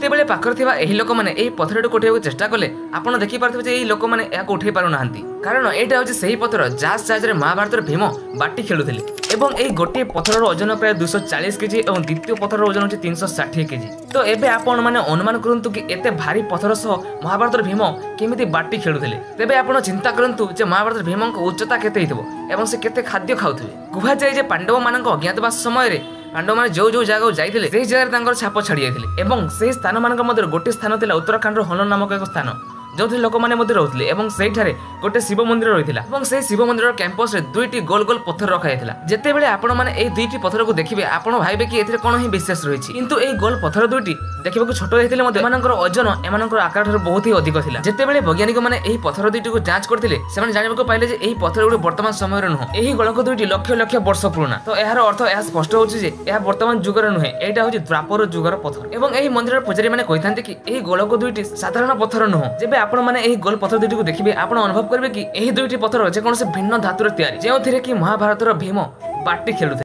ଯେତେବେଳେ ପାଖରେ ଥିବା ଏହି ଲୋକମାନେ ଏହି ପଥରଟିକୁ ଉଠାଇବାକୁ ଚେଷ୍ଟା କଲେ ଆପଣ ଦେଖିପାରୁଥିବେ ଯେ ଏହି ଲୋକମାନେ ଏହାକୁ ଉଠାଇ ପାରୁନାହାନ୍ତି, କାରଣ ଏଇଟା ହେଉଛି ସେହି ପଥର ଯାହା ସାହାଯ୍ୟରେ ମହାଭାରତର ଭୀମ ବାଟି ଖେଳୁଥିଲେ। ଏବଂ ଏହି ଗୋଟିଏ ପଥରର ଓଜନ ପ୍ରାୟ 240 କେଜି ଏବଂ ଦ୍ୱିତୀୟ ପଥରର ଓଜନ ହେଉଛି 360 କେଜି। ତ ଏବେ ଆପଣମାନେ ଅନୁମାନ କରନ୍ତୁ କି ଏତେ ଭାରି ପଥର ସହ ମହାଭାରତର ଭୀମ କେମିତି ବାଟି ଖେଳୁଥିଲେ। ତେବେ ଆପଣ ଚିନ୍ତା କରନ୍ତୁ ଯେ ମହାଭାରତର ଭୀମଙ୍କ ଉଚ୍ଚତା କେତେ ହେଇଥିବ ଏବଂ ସେ କେତେ ଖାଦ୍ୟ ଖାଉଥିବେ। କୁହାଯାଏ ଯେ ପାଣ୍ଡବମାନଙ୍କ ଅଜ୍ଞାତବାସ ସମୟରେ ପାଣ୍ଡବମାନେ ଯୋଉ ଜାଗାକୁ ଯାଇଥିଲେ ସେହି ଜାଗାରେ ତାଙ୍କର ଛାପ ଛାଡ଼ି ଯାଇଥିଲେ ଏବଂ ସେହି ସ୍ଥାନମାନଙ୍କ ମଧ୍ୟରେ ଗୋଟିଏ ସ୍ଥାନ ଥିଲା ଉତ୍ତରାଖଣ୍ଡର ହନନ ନାମକ ଏକ ସ୍ଥାନ, ଯେଉଁଥିରେ ଲୋକମାନେ ମଧ୍ୟ ରହୁଥିଲେ ଏବଂ ସେଇଠାରେ ଗୋଟେ ଶିବ ମନ୍ଦିର ରହିଥିଲା ଏବଂ ସେହି ଶିବ ମନ୍ଦିରର କ୍ୟାମ୍ପସରେ ଦୁଇଟି ଗୋଲ ଗୋଲ ପଥର ରଖାଯାଇଥିଲା। ଯେତେବେଳେ ଆପଣମାନେ ଏହି ଦୁଇଟି ପଥରକୁ ଦେଖିବେ ଆପଣ ଭାବିବେ କି ଏଥିରେ କ'ଣ ହିଁ ବିଶେଷ ରହିଛି, କିନ୍ତୁ ଏହି ଗୋଲ ପଥର ଦୁଇଟି ଦେଖିବାକୁ ଛୋଟ ହେଇଥିଲେ ମଧ୍ୟ ଏମାନଙ୍କର ଓଜନ ଏମାନଙ୍କର ଆକାର ଠାରୁ ବହୁତ ହିଁ ଅଧିକ ଥିଲା। ଯେତେବେଳେ ବୈଜ୍ଞାନିକମାନେ ଏହି ପଥର ଦୁଇଟିକୁ ଯାଞ୍ଚ କରିଥିଲେ ସେମାନେ ଜାଣିବାକୁ ପାଇଲେ ଯେ ଏହି ପଥର ଗୁଡ଼ିକ ବର୍ତ୍ତମାନ ସମୟରେ ନୁହଁ, ଏହି ଗୋଳକ ଦୁଇଟି ଲକ୍ଷ ଲକ୍ଷ ବର୍ଷ ପୁରୁଣା। ତ ଏହାର ଅର୍ଥ ଏହା ସ୍ପଷ୍ଟ ହେଉଛି ଯେ ଏହା ବର୍ତ୍ତମାନ ଯୁଗର ନୁହେଁ, ଏଇଟା ହେଉଛି ଦ୍ୱାପର ଯୁଗର ପଥର। ଏବଂ ଏହି ମନ୍ଦିରର ପୂଜାରୀମାନେ କହିଥାନ୍ତି କି ଏହି ଗୋଳକ ଦୁଇଟି ସାଧାରଣ ପଥର ନୁହଁ। ଯେବେ ଆପଣମାନେ ଏହି ଗୋଲ ପଥର ଦୁଇଟିକୁ ଦେଖିବେ ଆପଣ ଅନୁଭବ କରିବେ କି ଏହି ଦୁଇଟି ପଥର ଯେକୌଣସି ଭିନ୍ନ ଧାତୁରେ ତିଆରି, ଯେଉଁଥିରେ କି ମହାଭାରତର ଭୀମ ବାଟି ଖେଳୁଥିଲେ।